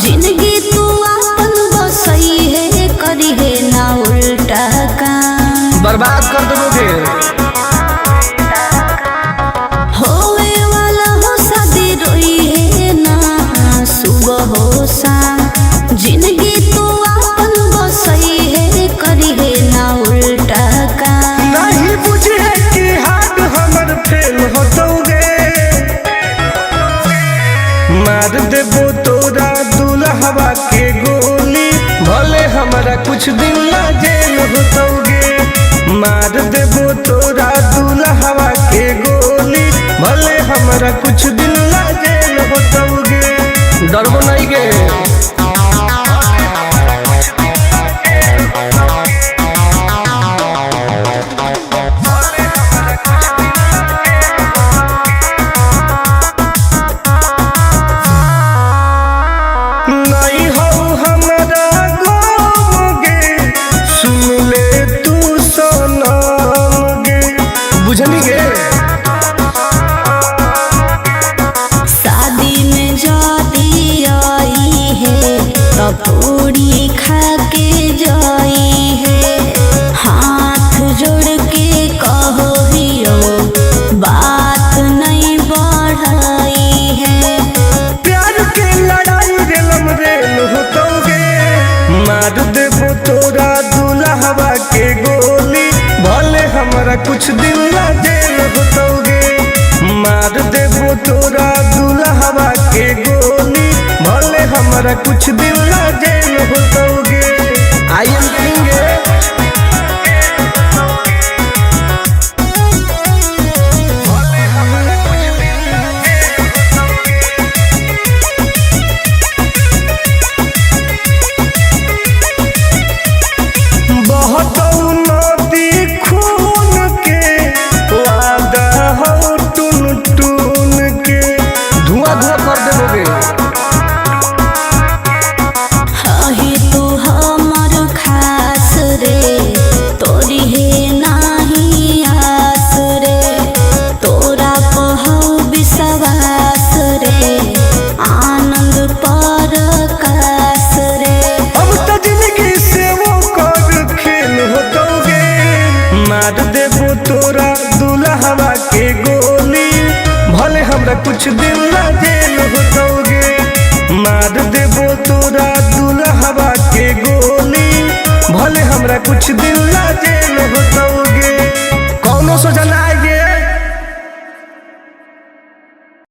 जिंदगी तू अपन बसई है करी है ना उल्टा काम बर्बाद कर दोगे। होवे वाला हो शादी रोई है ना सुबह हो शाम जिंदगी तू अपन बसई है करी है ना उल्टा काम नहीं बुझे कि हाथ हमर फेल होतोगे मार देबो तोरा दुल्हवा के गोली भले हमारा कुछ दिन ला जेल होतोगे मार देबो तोरा दुल्हवा के गोली भले हमारा कुछ दिन ला जेल होतोगे डरबो नहीं के बुझनी गे शादी में जाती आई है तो पूरी खा के जाई है हाथ जोड़ के कहो हियो बात नहीं बढ़ाई है प्यार के लड़ाई रेलम रेल होतोगे मार देबो तोरा दुल्हवा के गोली भले हमारा कुछ दिन ला जेल होतोगे मार देबो तोरा दुल्हवा के गोली भले हमारा कुछ दिन ला जेल होतोगे आई एम किंग मार देबो तोरा दुल्हवा के गोली भले हमरा कुछ दिन ला जेल होतोगे मार देबो तोरा दुल्हवा के गोली भले हमरा कुछ दिन ला जेल होतोगे।